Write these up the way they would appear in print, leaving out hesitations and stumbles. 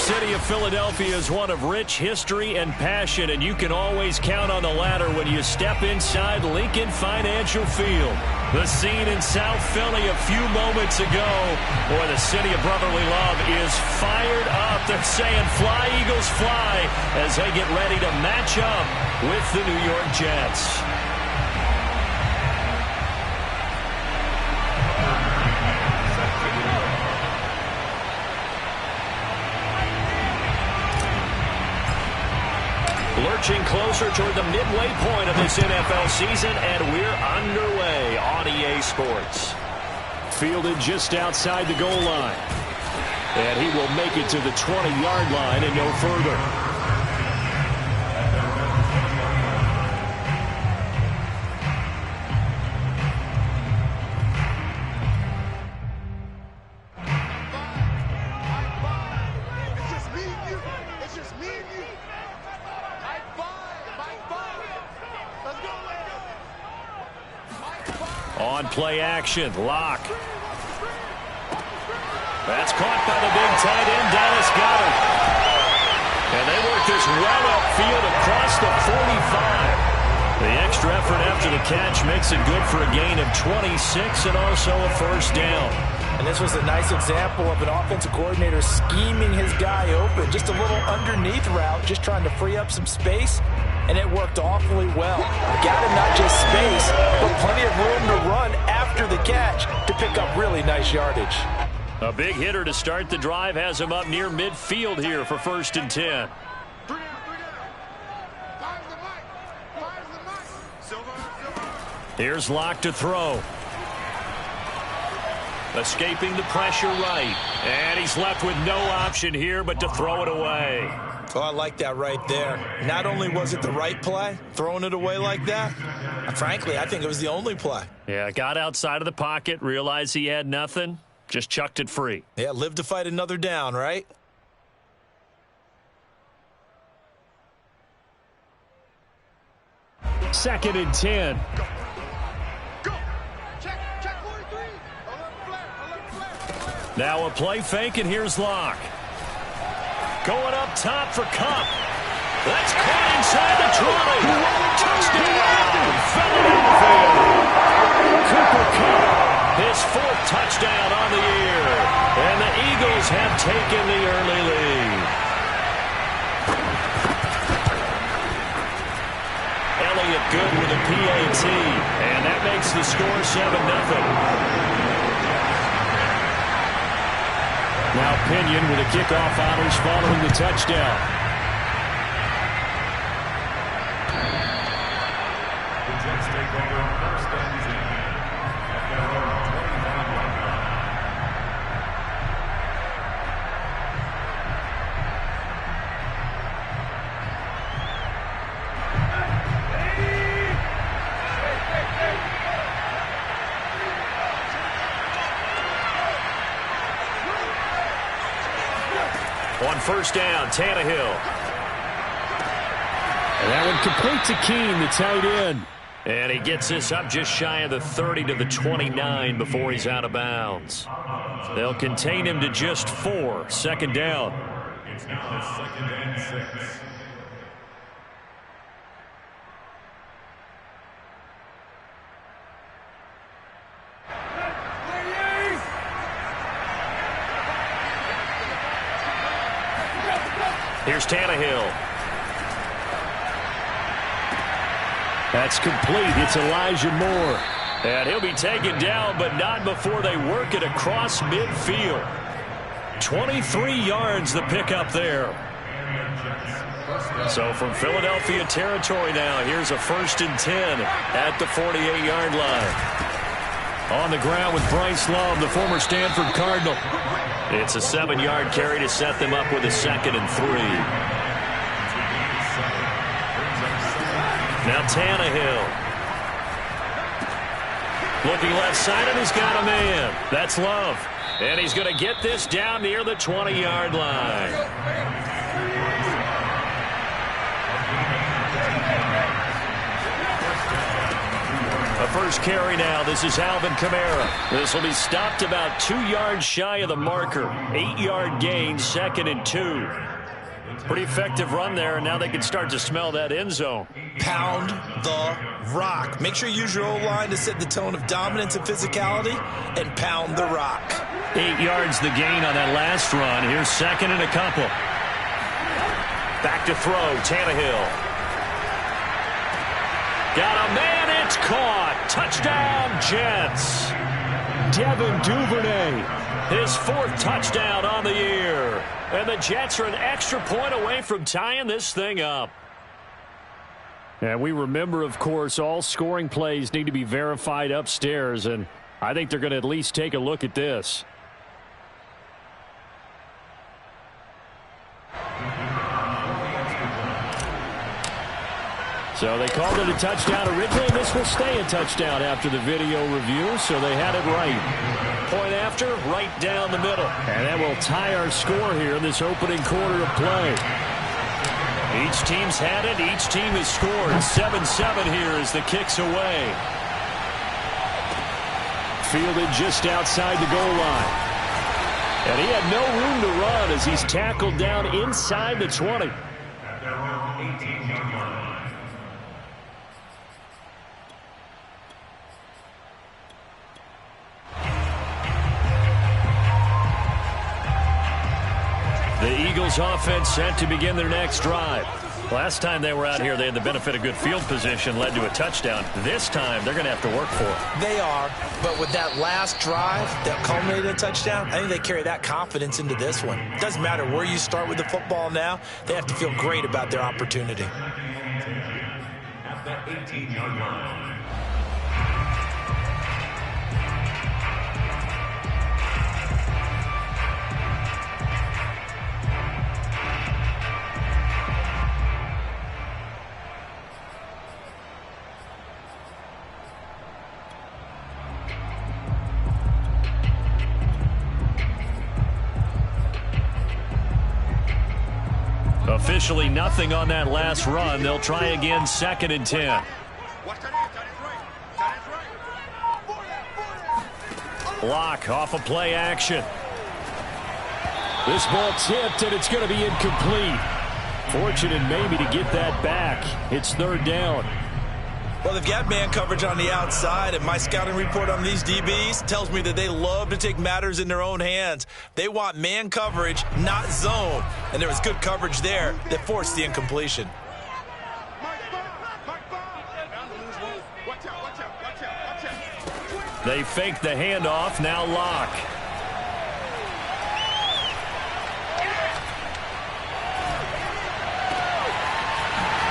city of Philadelphia is one of rich history and passion, and you can always count on the latter when you step inside Lincoln Financial Field. The scene in South Philly a few moments ago, where the city of brotherly love is fired up. They're saying, "Fly, Eagles, fly," as they get ready to match up with the New York Jets. Lurching closer toward the midway point of this NFL season, and we're underway on EA Sports. Fielded just outside the goal line. And he will make it to the 20-yard line and no further. On play action, Locke. That's caught by the big tight end, Dallas Goedert. And they work this well upfield across the 45. The extra effort after the catch makes it good for a gain of 26 and also a first down. And this was a nice example of an offensive coordinator scheming his guy open. Just a little underneath route, just trying to free up some space. And it worked awfully well. Got him not just space, but plenty of room to run after the catch to pick up really nice yardage. A big hitter to start the drive has him up near midfield here for 1st and 10. Here's Locke to throw. Escaping the pressure right. And he's left with no option here but to throw it away. Oh, I like that right there. Not only was it the right play, throwing it away like that, frankly, I think it was the only play. Yeah, got outside of the pocket, realized he had nothing, just chucked it free. Yeah, live to fight another down, right? Second and 10. Now a play fake, and here's Locke. Going up top for Cup. That's caught inside the 20. Touchdown, Philadelphia. Cooper Cup, his 4th touchdown on the year. And the Eagles have taken the early lead. Elliott good with a PAT. And that makes the score 7-0. Now Pinion with a kickoff honors following the touchdown. The Jets take over 1st and 10 at their own 25-yard line. On 1st down, Tannehill. And that one complete to Keene, the tight end. And he gets this up just shy of the 30 to the 29 before he's out of bounds. They'll contain him to just 4. 2nd down. It's now 2nd and 6. Here's Tannehill. That's complete. It's Elijah Moore. And he'll be taken down, but not before they work it across midfield. 23 yards the pickup there. So from Philadelphia territory now, here's a 1st and 10 at the 48-yard line. On the ground with Bryce Love, the former Stanford Cardinal. It's a 7-yard carry to set them up with a 2nd and 3. Now Tannehill. Looking left side, and he's got a man. That's Love. And he's going to get this down near the 20-yard line. A first carry now. This is Alvin Kamara. This will be stopped about 2 yards shy of the marker. 8-yard gain, 2nd and 2. Pretty effective run there, and now they can start to smell that end zone. Pound the rock. Make sure you use your O-line to set the tone of dominance and physicality, and pound the rock. 8 yards the gain on that last run. Here's 2nd and a couple. Back to throw, Tannehill. Got a man, it's caught. Touchdown, Jets. Devin Duvernay, his 4th touchdown on the year. And the Jets are an extra point away from tying this thing up. And we remember, of course, all scoring plays need to be verified upstairs, and I think they're going to at least take a look at this. So they called it a touchdown originally, and this will stay a touchdown after the video review, so they had it right. Point after, right down the middle. And that will tie our score here in this opening quarter of play. Each team's had it. Each team has scored. 7-7 here as the kick's away. Fielded just outside the goal line. And he had no room to run as he's tackled down inside the 20. At their own 18-yard line. The Eagles offense set to begin their next drive. Last time they were out here, they had the benefit of good field position, led to a touchdown. This time, they're going to have to work for it. They are, but with that last drive that culminated in a touchdown, I think they carry that confidence into this one. It doesn't matter where you start with the football now. They have to feel great about their opportunity. At the 18-yard line. Officially nothing on that last run. They'll try again, 2nd and 10. Block off of play action. This ball tipped, and it's going to be incomplete. Fortunate maybe to get that back. It's 3rd down. Well, they've got man coverage on the outside, and my scouting report on these DBs tells me that they love to take matters in their own hands. They want man coverage, not zone. And there was good coverage there that forced the incompletion. They fake the handoff, now Locke.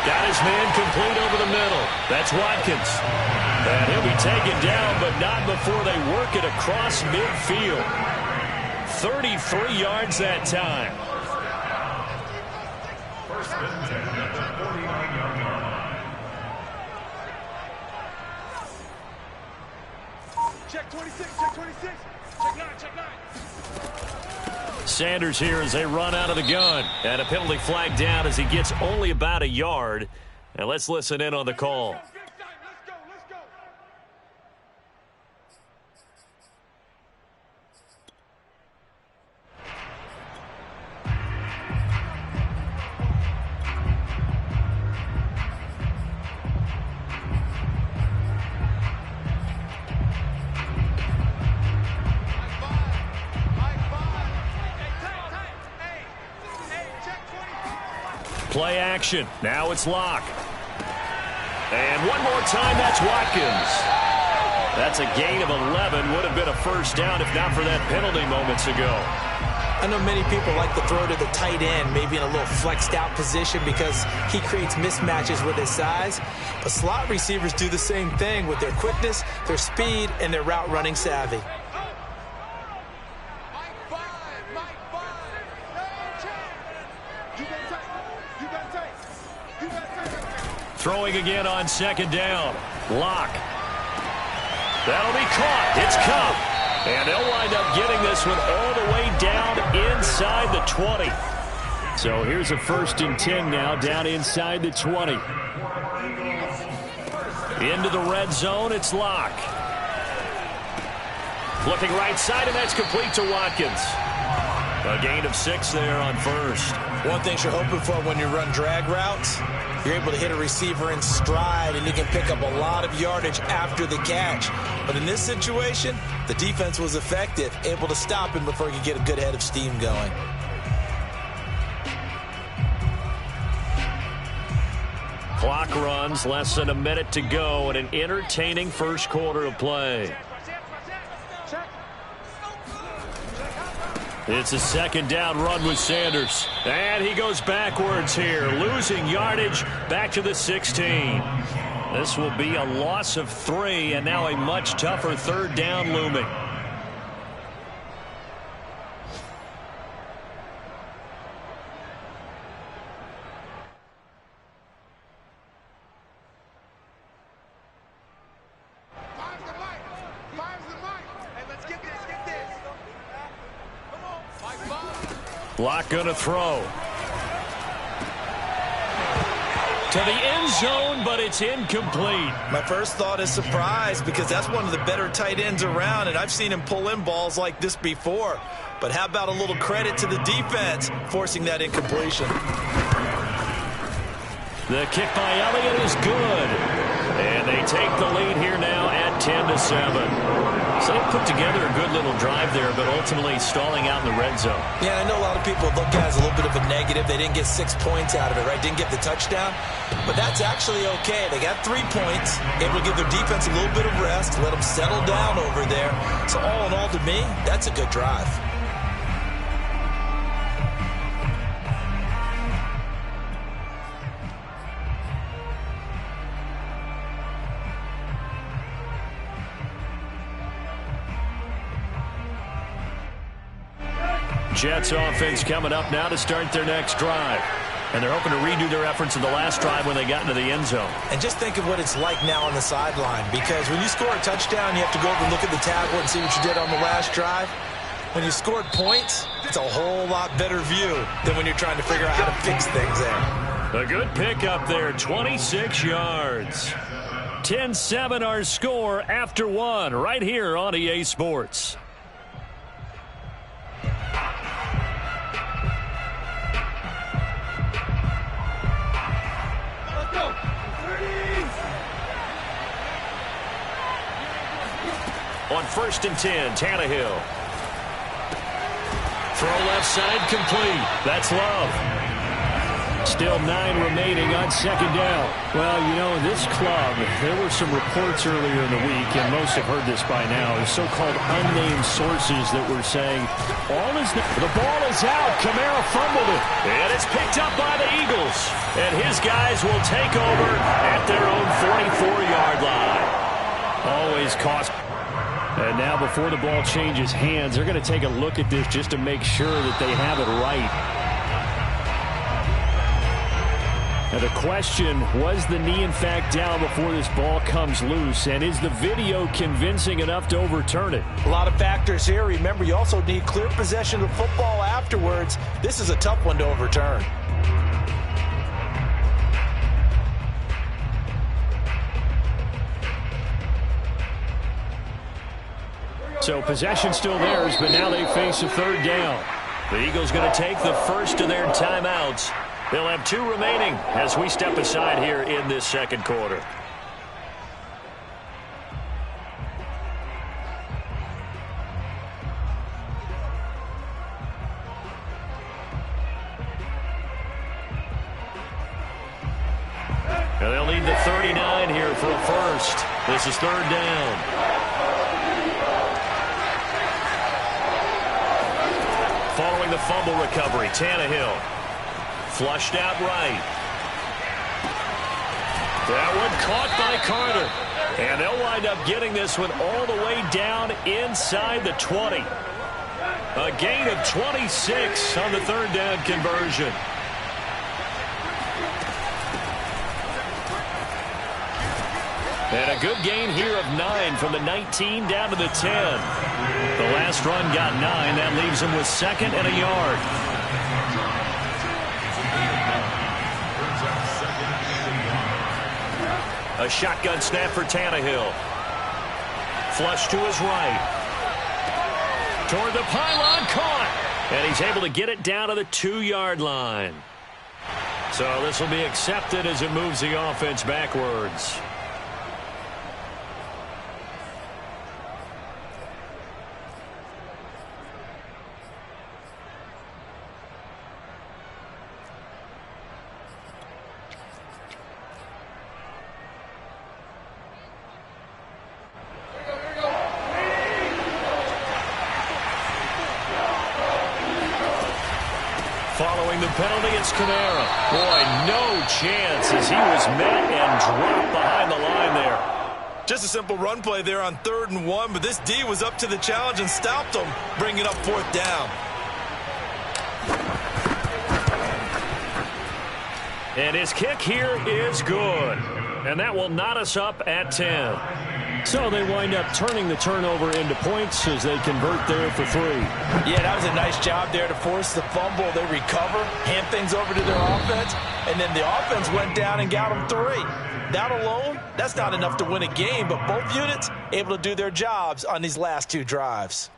Got his man complete over the middle. That's Watkins. And he'll be taken down, but not before they work it across midfield. 33 yards that time. First and 10 at the 49-yard line. Check 26, check 26, check 9, check 9. Sanders here as they run out of the gun. And a penalty flag down as he gets only about a yard. And let's listen in on the call. Let's go, let's go. Play action. Now it's Locke. And one more time, that's Watkins. That's a gain of 11. Would have been a first down if not for that penalty moments ago. I know many people like to throw to the tight end, maybe in a little flexed out position because he creates mismatches with his size. But slot receivers do the same thing with their quickness, their speed, and their route running savvy. Throwing again on 2nd down. Locke. That'll be caught. It's Cup. And they'll wind up getting this one all the way down inside the 20. So here's a 1st and 10 now down inside the 20. Into the red zone, it's Locke. Looking right side, and that's complete to Watkins. A gain of 6 there on first. One thing you're hoping for when you run drag routes, you're able to hit a receiver in stride, and you can pick up a lot of yardage after the catch. But in this situation, the defense was effective, able to stop him before he could get a good head of steam going. Clock runs, less than a minute to go, and an entertaining first quarter of play. It's a second down run with Sanders. And he goes backwards here, losing yardage back to the 16. This will be a loss of 3, and now a much tougher third down looming. Locke gonna throw. To the end zone, but it's incomplete. My first thought is surprise, because that's one of the better tight ends around, and I've seen him pull in balls like this before. But how about a little credit to the defense forcing that incompletion? The kick by Elliott is good. And they take the lead here now at 10-7. So they put together a good little drive there, but ultimately stalling out in the red zone. Yeah, I know a lot of people look at it as a little bit of a negative. They didn't get 6 points out of it, right? Didn't get the touchdown. But that's actually okay. They got 3 points, able to give their defense a little bit of rest, let them settle down over there. So all in all, to me, that's a good drive. Jets offense coming up now to start their next drive. And they're hoping to redo their efforts in the last drive when they got into the end zone. And just think of what it's like now on the sideline, because when you score a touchdown, you have to go over and look at the tablet and see what you did on the last drive. When you scored points, it's a whole lot better view than when you're trying to figure out how to fix things there. A good pickup there, 26 yards. 10-7 our score after 1 right here on EA Sports. On 1st and 10, Tannehill. Throw left side complete. That's Love. Still 9 remaining on 2nd down. Well, you know, this club, there were some reports earlier in the week, and most have heard this by now, the so-called unnamed sources that were saying, the ball is out. Kamara fumbled it. And it's picked up by the Eagles. And his guys will take over at their own 44-yard line. Always cost. And now before the ball changes hands, they're going to take a look at this just to make sure that they have it right. Now the question, was the knee in fact down before this ball comes loose? And is the video convincing enough to overturn it? A lot of factors here. Remember, you also need clear possession of the football afterwards. This is a tough one to overturn. So possession still theirs, but now they face a 3rd down. The Eagles going to take the first of their timeouts. They'll have 2 remaining as we step aside here in this 2nd quarter. And they'll need the 39 here for a first. This is 3rd down. Following the fumble recovery, Tannehill flushed out right. That one caught by Carter. And they'll wind up getting this one all the way down inside the 20. A gain of 26 on the 3rd down conversion. And a good gain here of 9 from the 19 down to the 10. The last run got 9. That leaves him with 2nd and a yard. A shotgun snap for Tannehill. Flush to his right. Toward the pylon, caught. And he's able to get it down to the 2-yard line. So this will be accepted as it moves the offense backwards. Following the penalty, it's Kamara. Boy, no chance as he was met and dropped behind the line there. Just a simple run play there on 3rd and 1, but this D was up to the challenge and stopped him, bringing up 4th down. And his kick here is good. And that will knot us up at 10. So they wind up turning the turnover into points as they convert there for 3. Yeah, that was a nice job there to force the fumble. They recover, hand things over to their offense, and then the offense went down and got them 3. That alone, that's not enough to win a game, but both units able to do their jobs on these last 2 drives.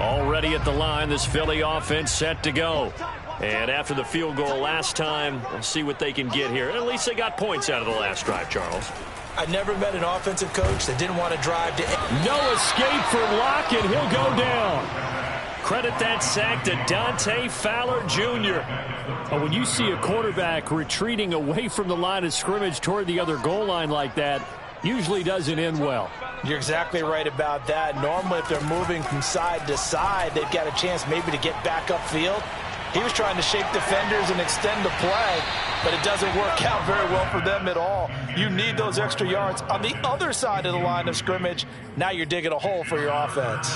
Already at the line, this Philly offense set to go. And after the field goal last time, we'll see what they can get here. At least they got points out of the last drive, Charles. I never met an offensive coach that didn't want to drive to... No escape for Locke, and he'll go down. Credit that sack to Dante Fowler Jr. When you see a quarterback retreating away from the line of scrimmage toward the other goal line like that, usually doesn't end well. You're exactly right about that. Normally, if they're moving from side to side, they've got a chance maybe to get back upfield. He was trying to shake defenders and extend the play, but it doesn't work out very well for them at all. You need those extra yards on the other side of the line of scrimmage. Now you're digging a hole for your offense.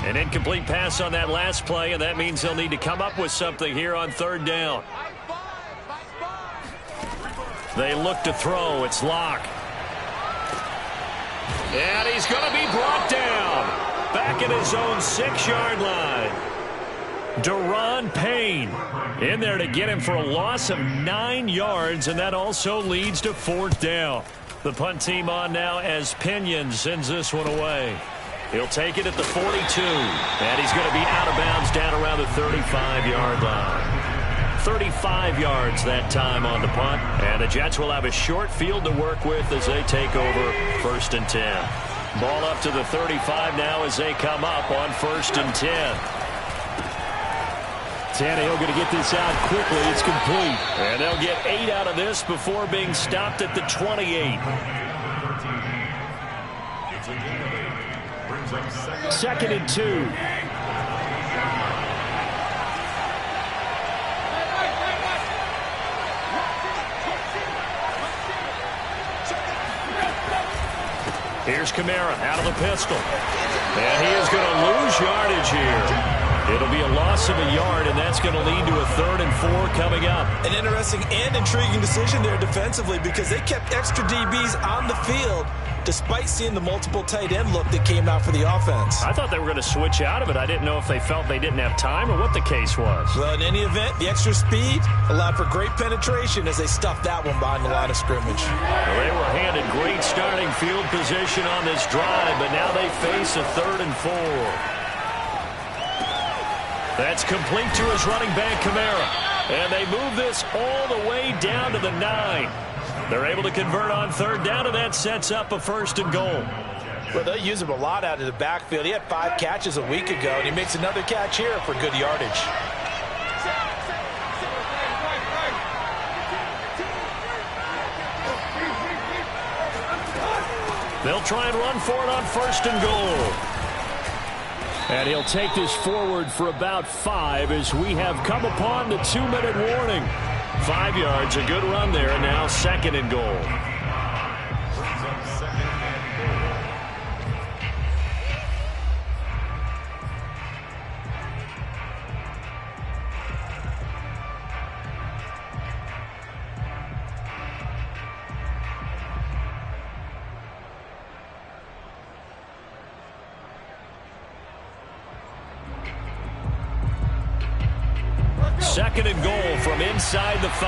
An incomplete pass on that last play, and that means they'll need to come up with something here on 3rd down. They look to throw. It's Locke. And he's going to be brought down. Back at his own 6-yard line. Deron Payne in there to get him for a loss of 9 yards, and that also leads to 4th down. The punt team on now as Pinion sends this one away. He'll take it at the 42, and he's going to be out of bounds down around the 35-yard line. 35 yards that time on the punt, and the Jets will have a short field to work with as they take over 1st and 10. Ball up to the 35 now as they come up on 1st and 10. Tannehill going to get this out quickly. It's complete. And they'll get 8 out of this before being stopped at the 28. 2nd and 2. Here's Kamara out of the pistol. And he is going to lose yardage here. It'll be a loss of a yard, and that's going to lead to a 3rd and 4 coming up. An interesting and intriguing decision there defensively because they kept extra DBs on the field despite seeing the multiple tight end look that came out for the offense. I thought they were going to switch out of it. I didn't know if they felt they didn't have time or what the case was. Well, in any event, the extra speed allowed for great penetration as they stuffed that one behind the line of scrimmage. Well, they were handed great starting field position on this drive, but now they face a 3rd and 4. That's complete to his running back, Kamara. And they move this all the way down to the 9. They're able to convert on 3rd down, and that sets up a 1st and goal. Well, they use him a lot out of the backfield. He had 5 catches a week ago, and he makes another catch here for good yardage. They'll try and run for it on 1st and goal. And he'll take this forward for about 5 as we have come upon the 2-minute warning. 5 yards, a good run there, and now 2nd and goal. 2nd and goal from inside the 5.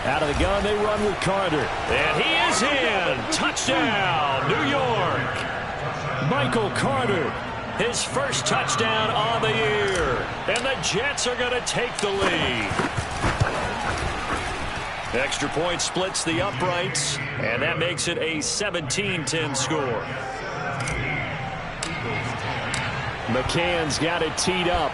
Out of the gun, they run with Carter. And he is in. Touchdown, New York. Michael Carter, his first touchdown on the year. And the Jets are going to take the lead. Extra point splits the uprights, and that makes it a 17-10 score. McCann's got it teed up.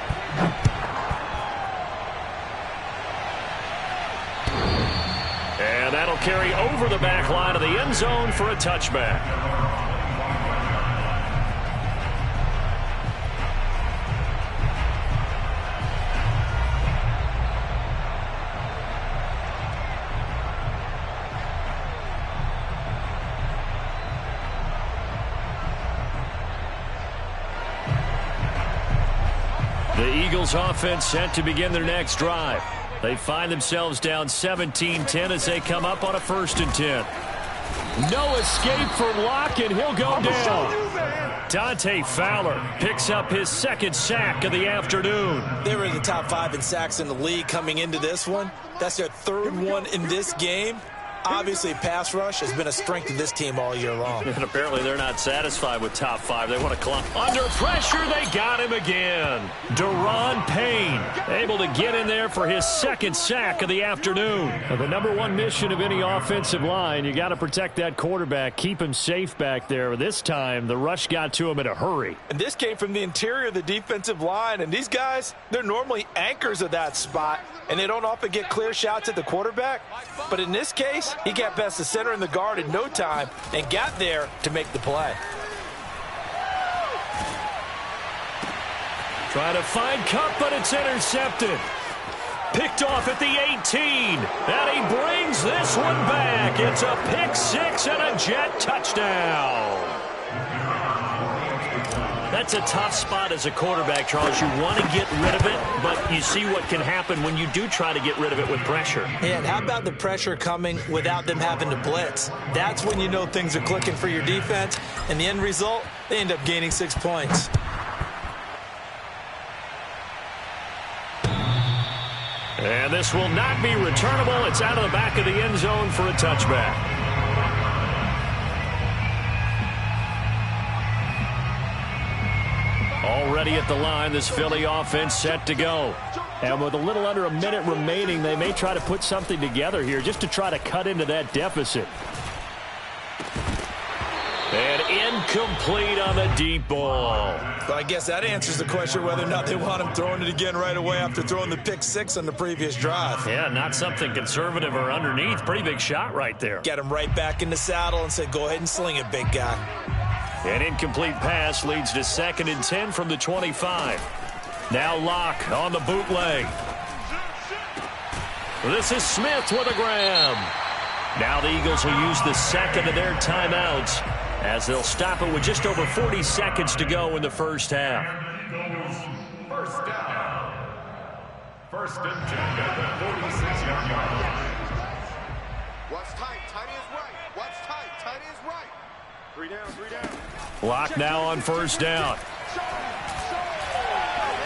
And that'll carry over the back line of the end zone for a touchback. The Eagles offense set to begin their next drive. They find themselves down 17-10 as they come up on a 1st and 10. No escape for Locke, and he'll go down. Dante Fowler picks up his 2nd sack of the afternoon. They were in the top 5 in sacks in the league coming into this one. That's their 3rd one in this game. Obviously, pass rush has been a strength of this team all year long. And apparently they're not satisfied with top 5. They want to climb. Under pressure, they got him again. Deron Payne able to get in there for his 2nd sack of the afternoon. Now, the number 1 mission of any offensive line, you got to protect that quarterback, keep him safe back there. This time, the rush got to him in a hurry. And this came from the interior of the defensive line. And these guys, they're normally anchors of that spot, and they don't often get clear shots at the quarterback. But in this case, he got past the center and the guard in no time and got there to make the play. Trying to find Cup, but it's intercepted. Picked off at the 18. And he brings this one back. It's a pick 6 and a Jet touchdown. That's a tough spot as a quarterback, Charles. You want to get rid of it, but you see what can happen when you do try to get rid of it with pressure. Yeah, and how about the pressure coming without them having to blitz? That's when you know things are clicking for your defense, and the end result, they end up gaining 6 points. And this will not be returnable. It's out of the back of the end zone for a touchback. Already at the line, this Philly offense set to go. And with a little under a minute remaining, they may try to put something together here just to try to cut into that deficit. And incomplete on the deep ball. But I guess that answers the question whether or not they want him throwing it again right away after throwing the pick 6 on the previous drive. Yeah, not something conservative or underneath. Pretty big shot right there. Get him right back in the saddle and say, go ahead and sling it, big guy. An incomplete pass leads to 2nd and 10 from the 25. Now Locke on the bootleg. This is Smith with a grab. Now the Eagles will use the 2nd of their timeouts as they'll stop it with just over 40 seconds to go in the first half. First down. 1st and 10 at the 46-yard line. What's tight? Tight is right. What's tight? Tight is right. 3 down, 3 down. Locke now on 1st down.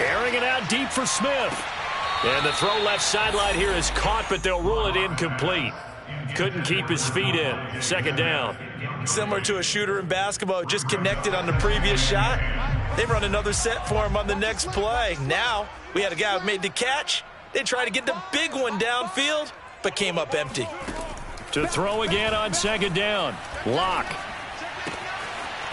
Airing it out deep for Smith. And the throw left sideline here is caught, but they'll rule it incomplete. Couldn't keep his feet in. 2nd down. Similar to a shooter in basketball, just connected on the previous shot. They run another set for him on the next play. Now, we had a guy who made the catch. They tried to get the big one downfield, but came up empty. To throw again on 2nd down. Locke.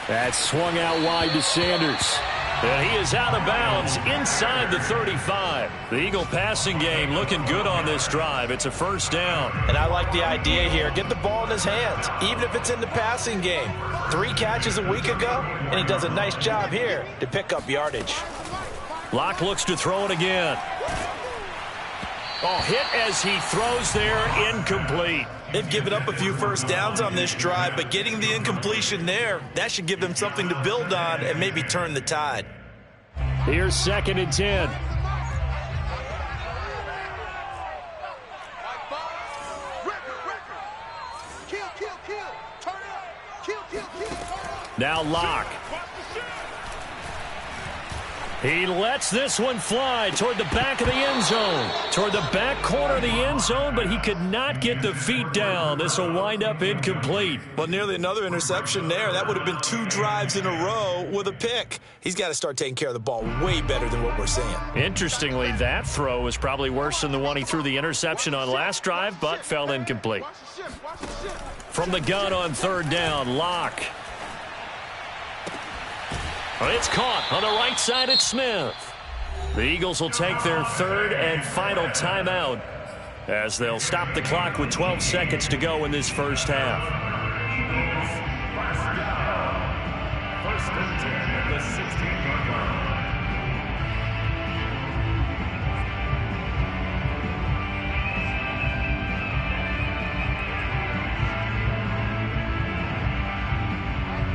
That swung out wide to Sanders. And he is out of bounds inside the 35. The Eagle passing game looking good on this drive. It's a 1st down. And I like the idea here. Get the ball in his hands, even if it's in the passing game. 3 catches a week ago, and he does a nice job here to pick up yardage. Locke looks to throw it again. Oh, hit as he throws there, incomplete. They've given up a few 1st downs on this drive, but getting the incompletion there, that should give them something to build on and maybe turn the tide. Here's 2nd and 10. Kill, kill, kill. Turn it up. Kill, kill, kill. Turn it up. Now Locke. He lets this one fly toward the back of the end zone. Toward the back corner of the end zone, but he could not get the feet down. This will wind up incomplete. Well, nearly another interception there. That would have been 2 drives in a row with a pick. He's got to start taking care of the ball way better than what we're seeing. Interestingly, that throw was probably worse than the one he threw the interception on last drive, but fell incomplete. From the gun on 3rd down, Locke. It's caught on the right side at Smith. The Eagles will take their 3rd and final timeout as they'll stop the clock with 12 seconds to go in this first half. First and 10 at the 16-yard line.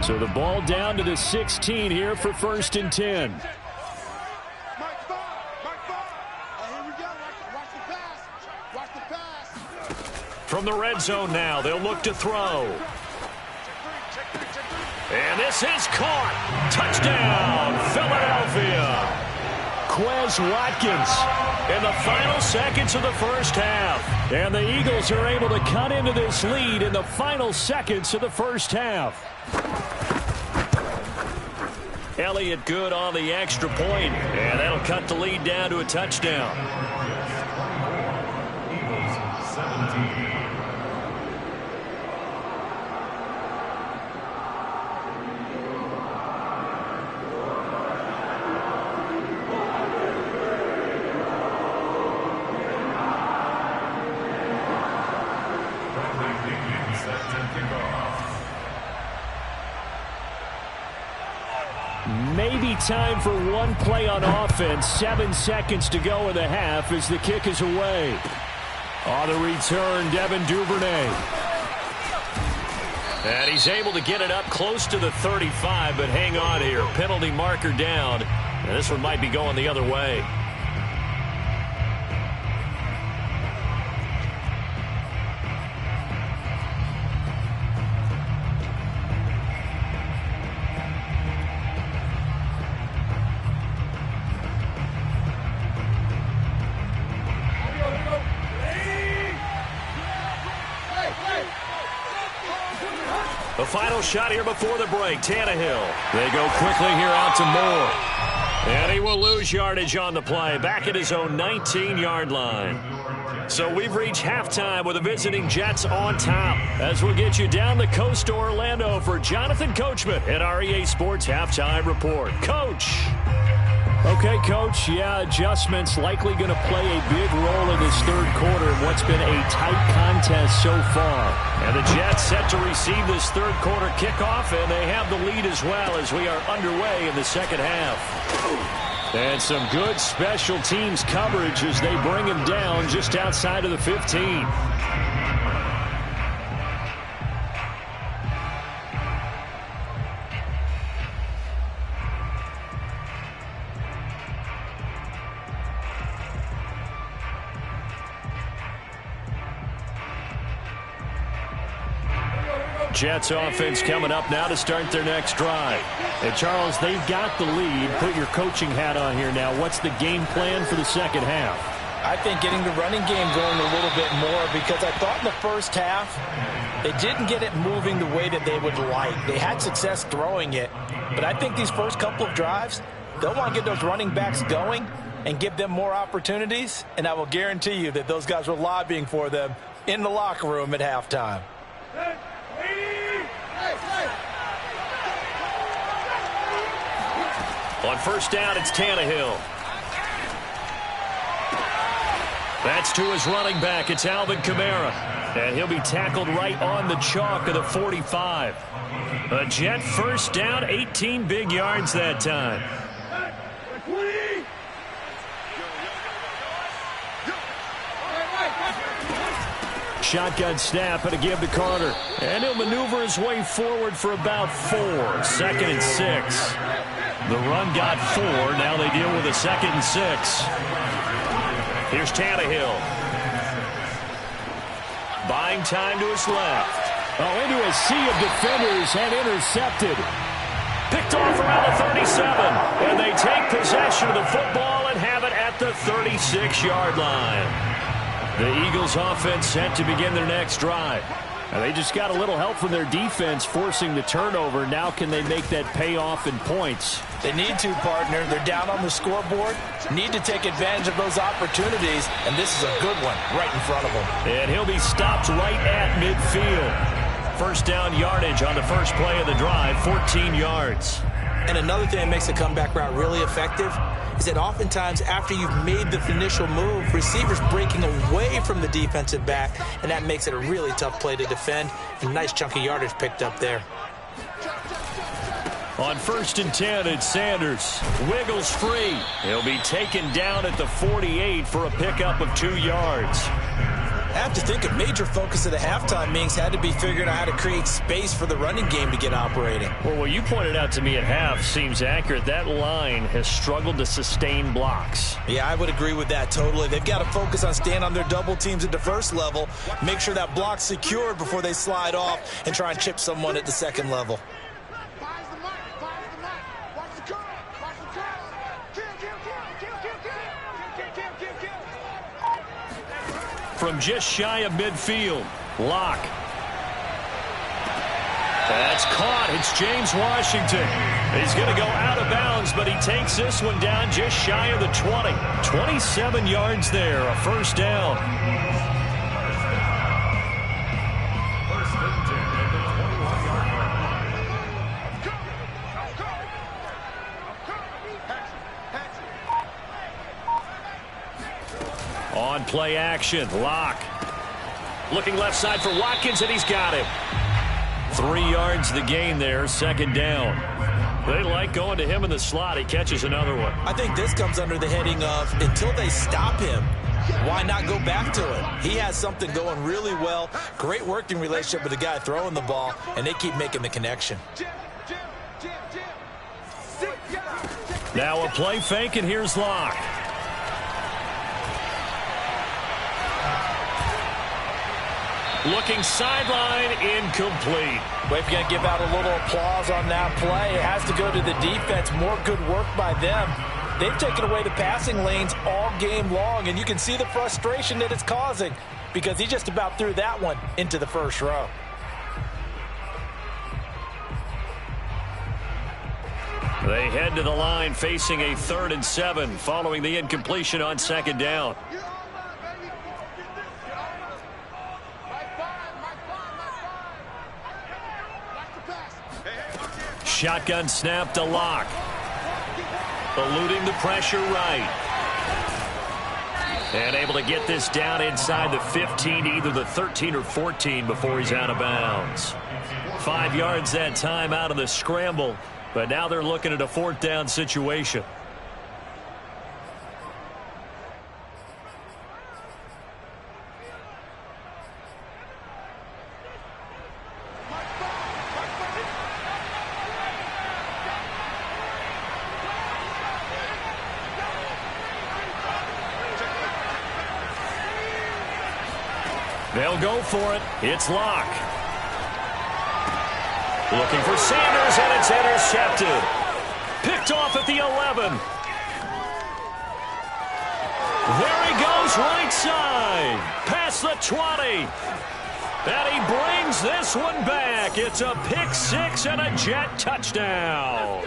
So the ball down to the 16 here for 1st and 10. Mike 5. Here we go. Watch the pass. Watch the pass. From the red zone now, they'll look to throw. And this is caught. Touchdown, Philadelphia. Quez Watkins in the final seconds of the first half. And the Eagles are able to cut into this lead in the final seconds of the first half. Elliott good on the extra point, and that'll cut the lead down to a touchdown. Eagles 17. Maybe time for one play on offense. 7 seconds to go in the half as the kick is away. On the return, Devin Duvernay. And he's able to get it up close to the 35, but hang on here. Penalty marker down. And this one might be going the other way. The final shot here before the break, Tannehill. They go quickly here out to Moore. And he will lose yardage on the play, back at his own 19-yard line. So we've reached halftime with the visiting Jets on top. As we'll get you down the coast to Orlando for Jonathan Coachman at our EA Sports Halftime Report. Coach. Okay, Coach, adjustments likely going to play a big role in this 3rd quarter in what's been a tight contest so far. And the Jets set to receive this 3rd quarter kickoff, and they have the lead as well as we are underway in the 2nd half. And some good special teams coverage as they bring him down just outside of the 15. Jets offense coming up now to start their next drive. And Charles, they've got the lead. Put your coaching hat on here now. What's the game plan for the 2nd half? I think getting the running game going a little bit more, because I thought in the first half they didn't get it moving the way that they would like. They had success throwing it, but I think these first couple of drives, they'll want to get those running backs going and give them more opportunities, and I will guarantee you that those guys were lobbying for them in the locker room at halftime. On 1st down, it's Tannehill. That's to his running back. It's Alvin Kamara. And he'll be tackled right on the chalk of the 45. A Jet 1st down, 18 big yards that time. Shotgun snap and a give to Carter. And he'll maneuver his way forward for about 4. 2nd and 6. The run got 4. Now they deal with a 2nd and 6. Here's Tannehill. Buying time to his left. Oh, into a sea of defenders and intercepted. Picked off around the 37. And they take possession of the football and have it at the 36-yard line. The Eagles offense set to begin their next drive. And they just got a little help from their defense forcing the turnover. Now can they make that pay off in points? They need to, partner. They're down on the scoreboard. Need to take advantage of those opportunities. And this is a good one right in front of them. And he'll be stopped right at midfield. First down yardage on the first play of the drive, 14 yards. And another thing that makes a comeback route really effective is that oftentimes after you've made the initial move, receivers breaking away from the defensive back, and that makes it a really tough play to defend. A nice chunk of yardage picked up there. On 1st and 10, it's Sanders. Wiggles free. He'll be taken down at the 48 for a pickup of 2 yards. I have to think a major focus of the halftime meetings had to be figuring out how to create space for the running game to get operating. Well, what you pointed out to me at half seems accurate. That line has struggled to sustain blocks. Yeah, I would agree with that totally. They've got to focus on staying on their double teams at the first level, make sure that block's secured before they slide off and try and chip someone at the second level. From just shy of midfield, Locke. That's caught. It's James Washington. He's going to go out of bounds, but he takes this one down just shy of the 20. 27 yards there, a first down. First and 10 at the 21-yard line. On play action, Locke. Looking left side for Watkins, and he's got him. 3 yards the gain there, second down. They like going to him in the slot. He catches another one. I think this comes under the heading of until they stop him, why not go back to it? He has something going really well. Great working relationship with the guy throwing the ball, and they keep making the connection. Now a play fake, and here's Locke. Looking sideline, incomplete. Well, if you're going to give out a little applause on that play, it has to go to the defense. More good work by them. They've taken away the passing lanes all game long, and you can see the frustration that it's causing because he just about threw that one into the first row. They head to the line facing a 3rd and 7 following the incompletion on second down. Shotgun snap to Locke. Eluding the pressure right. And able to get this down inside the 15, either the 13 or 14 before he's out of bounds. 5 yards that time out of the scramble, but now they're looking at a 4th down situation. They'll go for it. It's Locke. Looking for Sanders, and it's intercepted. Picked off at the 11. There he goes, right side. Past the 20. And he brings this one back. It's a pick 6 and a Jet touchdown.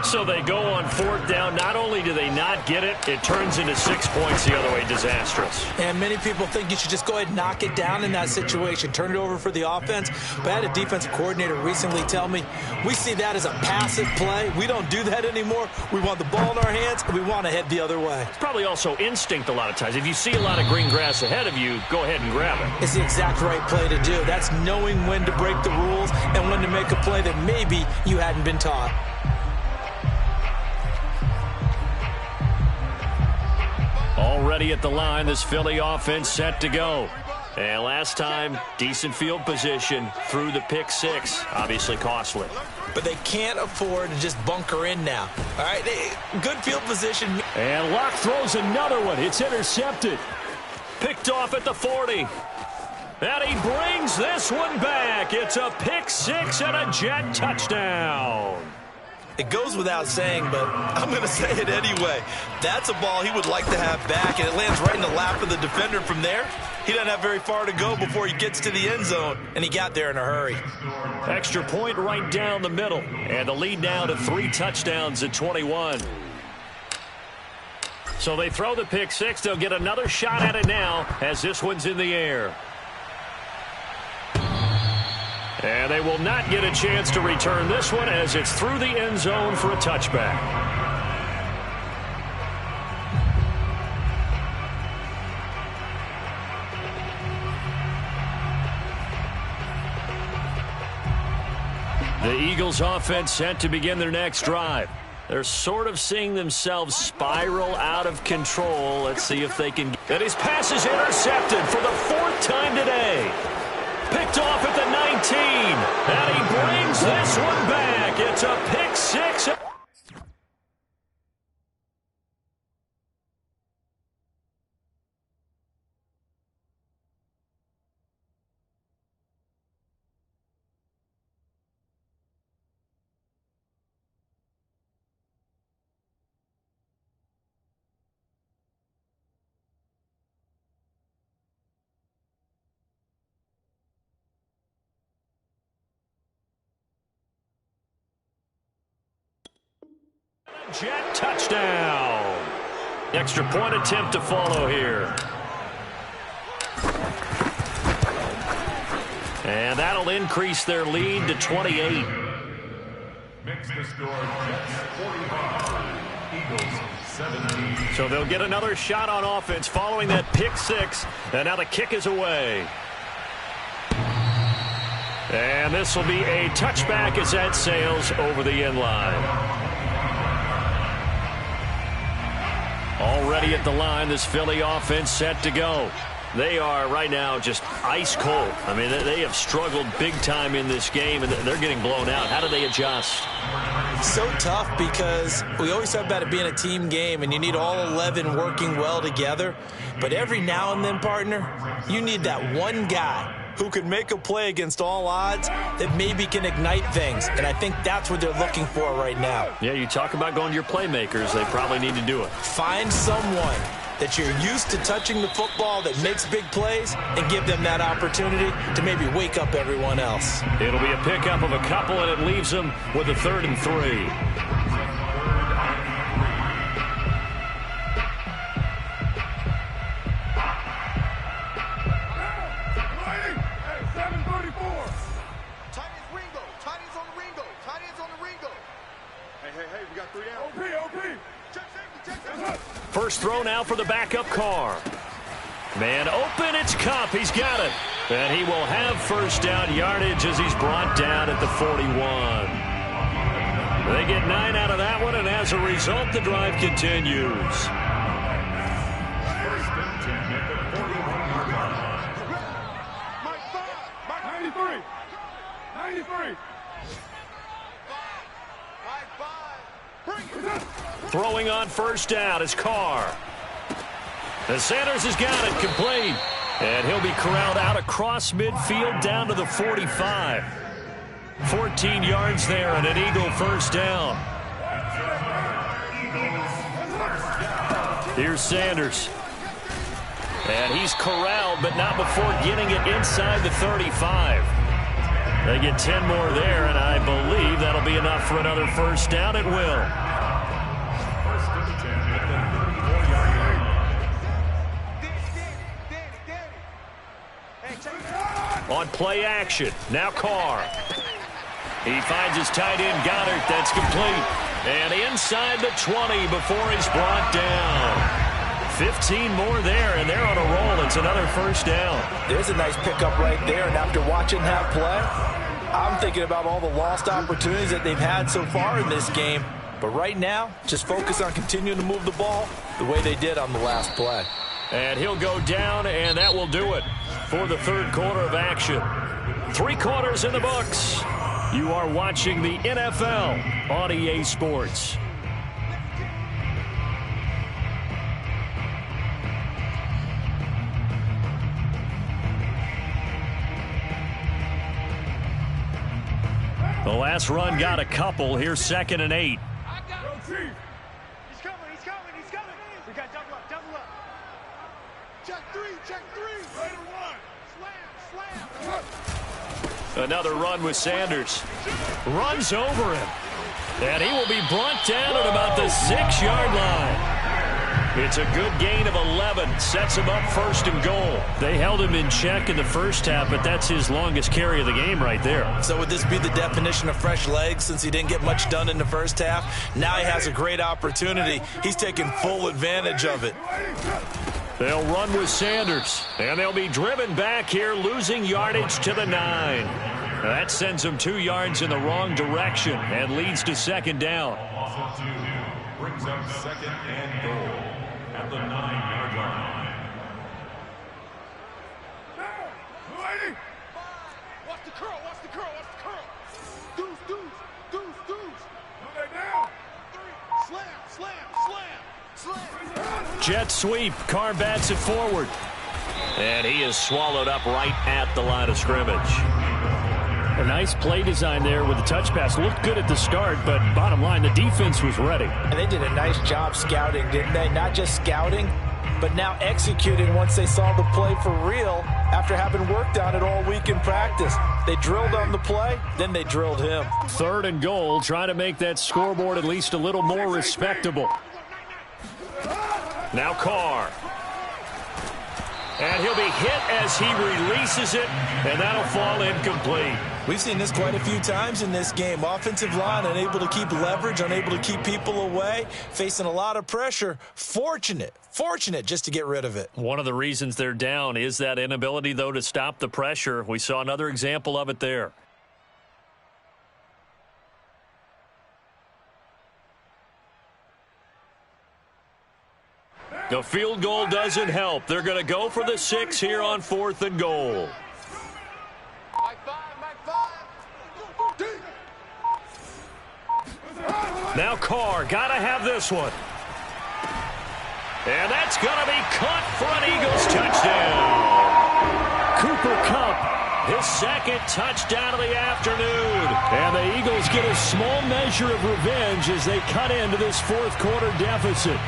So they go on 4th down. Not only do they not get it, it turns into 6 points the other way. Disastrous. And many people think you should just go ahead and knock it down in that situation. Turn it over for the offense. But I had a defensive coordinator recently tell me, we see that as a passive play. We don't do that anymore. We want the ball in our hands, and we want to head the other way. It's probably also instinct a lot of times. If you see a lot of green grass ahead of you, go ahead and grab it. It's the exact right play to do. That's knowing when to break the rules and when to make a play that maybe you hadn't been taught. Already at the line, this Philly offense set to go. And last time, decent field position through the pick 6. Obviously costly. But they can't afford to just bunker in now. All right, good field position. And Locke throws another one. It's intercepted. Picked off at the 40. And he brings this one back. It's a pick six and a Jet touchdown. It goes without saying, but I'm going to say it anyway. That's a ball he would like to have back, and it lands right in the lap of the defender from there. He doesn't have very far to go before he gets to the end zone, and he got there in a hurry. Extra point right down the middle, and the lead now to 3 touchdowns at 21. So they throw the pick six. They'll get another shot at it now as this one's in the air. And they will not get a chance to return this one as it's through the end zone for a touchback. The Eagles offense set to begin their next drive. They're sort of seeing themselves spiral out of control. Let's see if they can. And his pass is intercepted for the 4th time today. Picked off at the 19, and he brings this one back. It's a pick six. Jet touchdown. Extra point attempt to follow here. And that'll increase their lead to 28. Makes the score Jets 45, Eagles 17. So they'll get another shot on offense following that pick six. And now the kick is away. And this will be a touchback as that sails over the end line. Already at the line, this Philly offense set to go. They are right now just ice cold. I mean, they have struggled big time in this game, and they're getting blown out. How do they adjust? So tough because we always talk about it being a team game, and you need all 11 working well together. But every now and then, partner, you need that one guy who can make a play against all odds that maybe can ignite things. And I think that's what they're looking for right now. Yeah, you talk about going to your playmakers. They probably need to do it. Find someone that you're used to touching the football that makes big plays and give them that opportunity to maybe wake up everyone else. It'll be a pickup of a couple, and it leaves them with a 3rd and 3. First throw now for the backup Carr. Man open, it's Cup. He's got it. And he will have first down yardage as he's brought down at the 41. They get 9 out of that one, and as a result, the drive continues. First and 10 at the 41-yard line. Mike 93. Throwing on first down is Carr. And Sanders has got it complete. And he'll be corralled out across midfield down to the 45. 14 yards there and an Eagle first down. Here's Sanders. And he's corralled, but not before getting it inside the 35. They get 10 more there, and I believe that'll be enough for another first down. It will. On play action, now Carr. He finds his tight end, Goddard. That's complete. And inside the 20 before he's brought down. 15 more there, and they're on a roll. It's another first down. There's a nice pickup right there, and after watching that play, I'm thinking about all the lost opportunities that they've had so far in this game. But right now, just focus on continuing to move the ball the way they did on the last play. And he'll go down, and that will do it for the third quarter of action. 3 quarters in the books. You are watching the NFL on EA Sports. The last run got a couple. Here's 2nd and 8. He's coming. We got double up. Check three. Right and one. Slam. Another run with Sanders. Runs over him. And he will be brought down at about the 6-yard line. It's a good gain of 11. Sets him up 1st and goal. They held him in check in the first half, but that's his longest carry of the game right there. So would this be the definition of fresh legs since he didn't get much done in the first half? Now he has a great opportunity. He's taking full advantage of it. They'll run with Sanders, and they'll be driven back here, losing yardage to the 9. That sends them 2 yards in the wrong direction and leads to 2nd down. Brings up 2nd and goal at the 9-yard line. Watch the curl. Deuce. Okay, down. 3. Slam. Jet sweep. Carr bats it forward. And he is swallowed up right at the line of scrimmage. A nice play design there with the touch pass. Looked good at the start, but bottom line, the defense was ready. And they did a nice job scouting, didn't they? Not just scouting, but now executing once they saw the play for real after having worked on it all week in practice. They drilled on the play, then they drilled him. 3rd and goal, trying to make that scoreboard at least a little more respectable. Now Carr. And he'll be hit as he releases it, and that'll fall incomplete. We've seen this quite a few times in this game. Offensive line unable to keep leverage, unable to keep people away, facing a lot of pressure. Fortunate just to get rid of it. One of the reasons they're down is that inability, though, to stop the pressure. We saw another example of it there. The field goal doesn't help. They're going to go for the 6 here on 4th and goal. Mike 5. Now Carr, got to have this one. And that's going to be caught for an Eagles touchdown. Cooper Kupp, his 2nd touchdown of the afternoon. And the Eagles get a small measure of revenge as they cut into this 4th quarter deficit.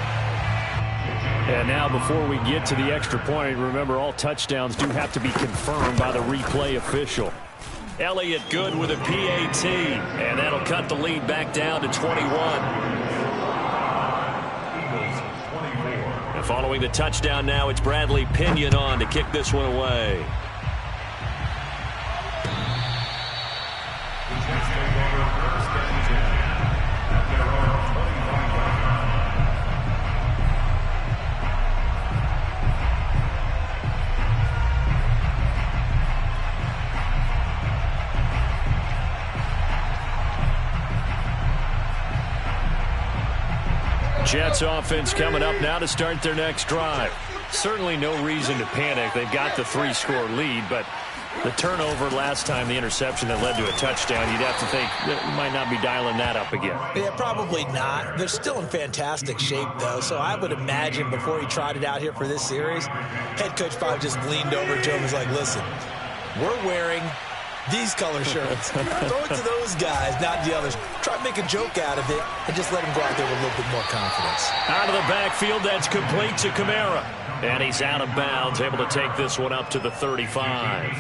And now before we get to the extra point, remember all touchdowns do have to be confirmed by the replay official. Elliott good with a PAT, and that'll cut the lead back down to 21. And following the touchdown now, it's Bradley Pinion on to kick this one away. Jets offense coming up now to start their next drive. Certainly no reason to panic. They've got the 3-score lead, but the turnover last time, the interception that led to a touchdown, you'd have to think that you might not be dialing that up again. Yeah, probably not. They're still in fantastic shape, though, so I would imagine before he trotted out here for this series, head coach probably just leaned over to him and was like, listen, we're wearing these color shirts. Throw it to those guys, not the others. Try to make a joke out of it and just let him go out there with a little bit more confidence. Out of the backfield, that's complete to Kamara. And he's out of bounds, able to take this one up to the 35.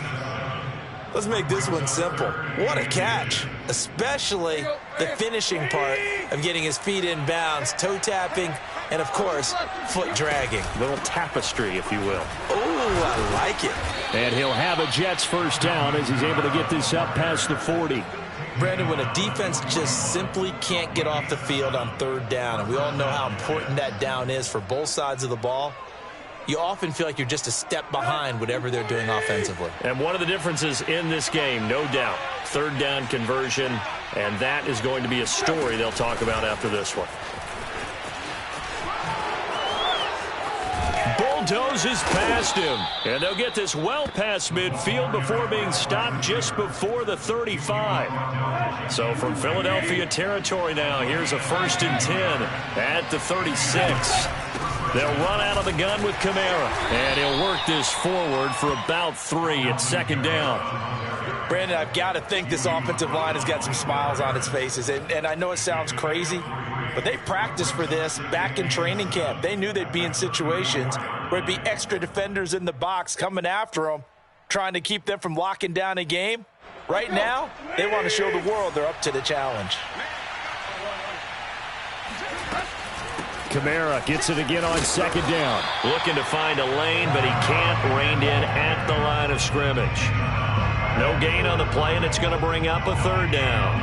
Let's make this one simple. What a catch, especially the finishing part of getting his feet in bounds, toe tapping, and, of course, foot dragging. Little tapestry, if you will. Oh, I like it. And he'll have a Jets first down as he's able to get this up past the 40. Brandon, when a defense just simply can't get off the field on 3rd down, and we all know how important that down is for both sides of the ball, you often feel like you're just a step behind whatever they're doing offensively. And one of the differences in this game, no doubt, 3rd down conversion, and that is going to be a story they'll talk about after this one. Bulldozes past him, and they'll get this well past midfield before being stopped just before the 35. So from Philadelphia territory now, here's a 1st and 10 at the 36. They'll run out of the gun with Kamara, and he'll work this forward for about 3 at 2nd down. Brandon, I've got to think this offensive line has got some smiles on its faces. And I know it sounds crazy, but they practiced for this back in training camp. They knew they'd be in situations where it'd be extra defenders in the box coming after them, trying to keep them from locking down a game. Right now, they want to show the world they're up to the challenge. Kamara gets it again on second down. Looking to find a lane, but he can't. Reined in at the line of scrimmage. No gain on the play, and it's going to bring up a third down.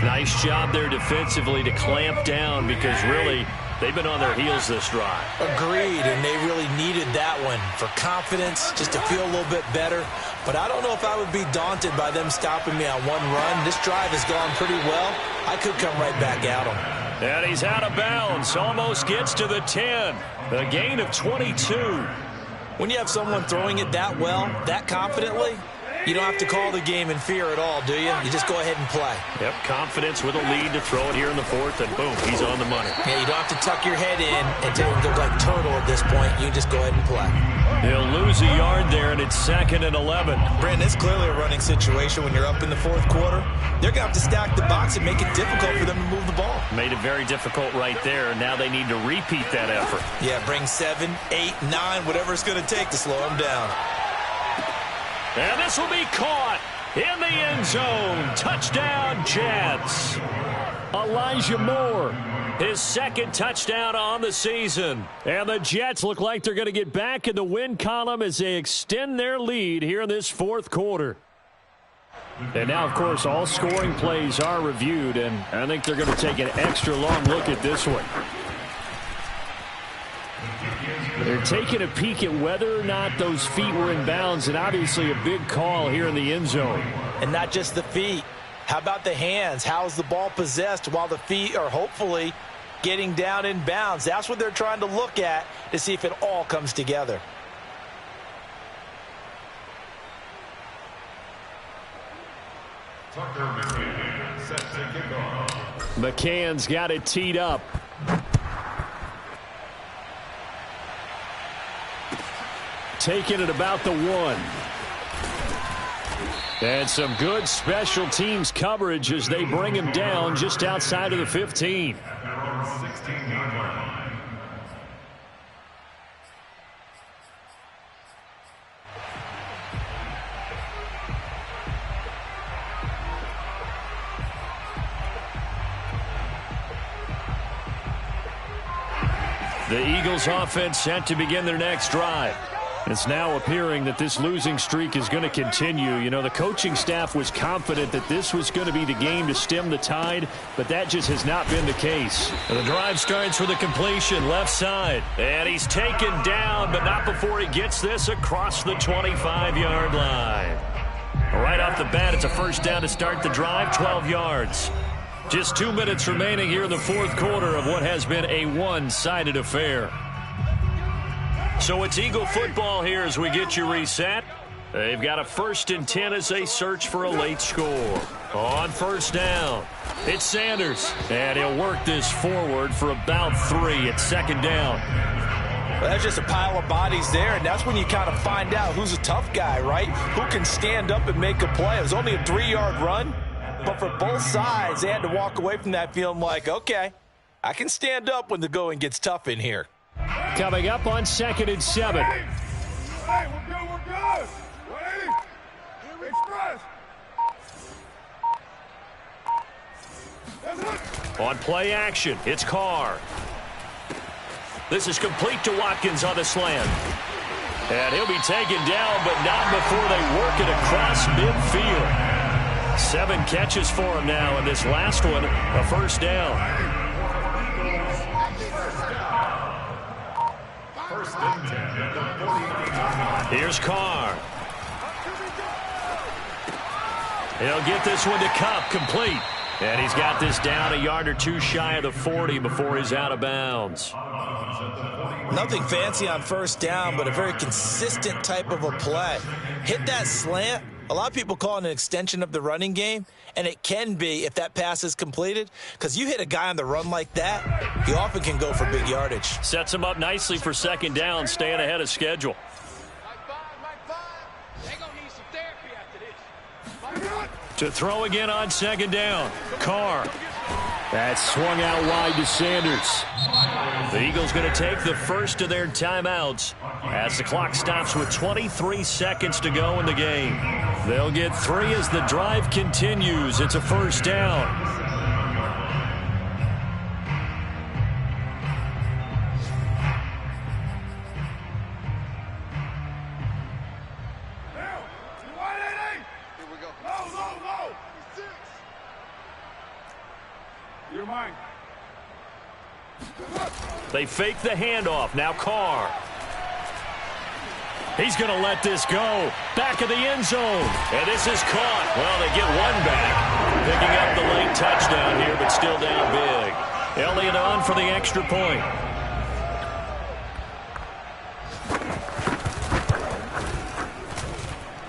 Nice job there defensively to clamp down because really they've been on their heels this drive. Agreed, and they really needed that one for confidence, just to feel a little bit better. But I don't know if I would be daunted by them stopping me on one run. This drive has gone pretty well. I could come right back at them. And he's out of bounds. Almost gets to the 10. A gain of 22. When you have someone throwing it that well, that confidently, you don't have to call the game in fear at all, do you? You just go ahead and play. Yep, confidence with a lead to throw it here in the fourth, and boom, he's on the money. Yeah, you don't have to tuck your head in and go like turtle at this point. You just go ahead and play. He'll lose a yard there, and it's 2nd and 11. Brandon, it's clearly a running situation when you're up in the fourth quarter. They're going to have to stack the box and make it difficult for them to move the ball. Made it very difficult right there. Now they need to repeat that effort. Yeah, bring 7, 8, 9, whatever it's going to take to slow them down. And this will be caught in the end zone. Touchdown, Jets. Elijah Moore, his 2nd touchdown on the season. And the Jets look like they're going to get back in the win column as they extend their lead here in this fourth quarter. And now, of course, all scoring plays are reviewed, and I think they're going to take an extra long look at this one. They're taking a peek at whether or not those feet were in bounds, and obviously a big call here in the end zone. And not just the feet. How about the hands? How is the ball possessed while the feet are hopefully getting down in bounds? That's what they're trying to look at to see if it all comes together. McCann's got it teed up. Taking it about the 1. And some good special teams coverage as they bring him down just outside of the 15. The Eagles offense set to begin their next drive. It's now appearing that this losing streak is going to continue. You know, the coaching staff was confident that this was going to be the game to stem the tide, but that just has not been the case. The drive starts with a completion left side, and he's taken down, but not before he gets this across the 25-yard line. Right off the bat, it's a first down to start the drive, 12 yards. Just 2 minutes remaining here in the fourth quarter of what has been a one-sided affair. So it's Eagle football here as we get you reset. They've got a 1st and 10 as they search for a late score. On first down, it's Sanders. And he'll work this forward for about 3 at 2nd down. Well, that's just a pile of bodies there, and that's when you kind of find out who's a tough guy, right? Who can stand up and make a play. It was only a 3-yard run, but for both sides, they had to walk away from that feeling like, okay, I can stand up when the going gets tough in here. Coming up on 2nd and 7. Hey, we're good. Wait. Express. On play action, it's Carr. This is complete to Watkins on the slant. And he'll be taken down, but not before they work it across midfield. 7 catches for him now, and this last one, a first down. Here's Carr. He'll get this one to Cup, complete. And he's got this down a yard or 2 shy of the 40 before he's out of bounds. Nothing fancy on first down, but a very consistent type of a play. Hit that slant. A lot of people call it an extension of the running game, and it can be if that pass is completed, because you hit a guy on the run like that, he often can go for big yardage. Sets him up nicely for 2nd down, staying ahead of schedule. Mike 5. They gonna need some therapy after this. To throw again on second down. Carr. That swung out wide to Sanders. The Eagles going to take the first of their timeouts as the clock stops with 23 seconds to go in the game. They'll get 3 as the drive continues. It's a first down. They fake the handoff. Now Carr. He's going to let this go. Back of the end zone. And this is caught. Well, they get one back. Picking up the late touchdown here, but still down big. Elliott on for the extra point.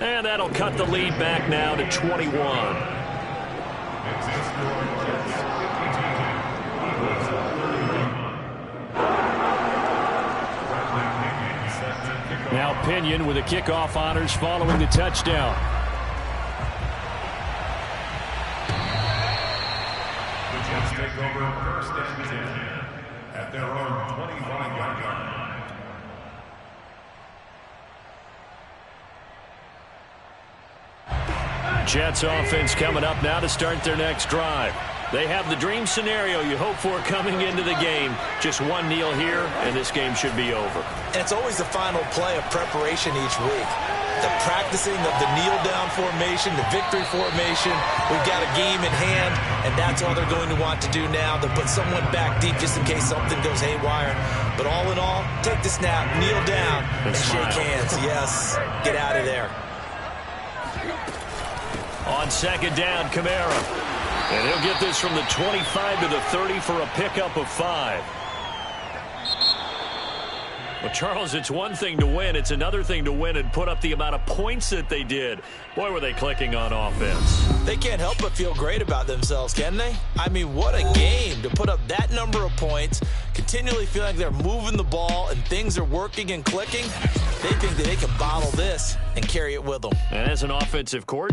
And that'll cut the lead back now to 21. Now Pinion with the kickoff honors following the touchdown. The Jets take over first and 10 at their own 25-yard line. Jets offense coming up now to start their next drive. They have the dream scenario you hope for coming into the game. Just one kneel here, and this game should be over. And it's always the final play of preparation each week. The practicing of the kneel-down formation, the victory formation. We've got a game in hand, and that's all they're going to want to do now. They'll put someone back deep just in case something goes haywire. But all in all, take the snap, kneel down, and shake hands. Yes, get out of there. On second down, Kamara. And he'll get this from the 25 to the 30 for a pickup of 5. Well, Charles, it's one thing to win. It's another thing to win and put up the amount of points that they did. Boy, were they clicking on offense. They can't help but feel great about themselves, can they? I mean, what a game to put up that number of points, continually feeling like they're moving the ball and things are working and clicking. They think that they can bottle this and carry it with them. And as an offensive coordinator,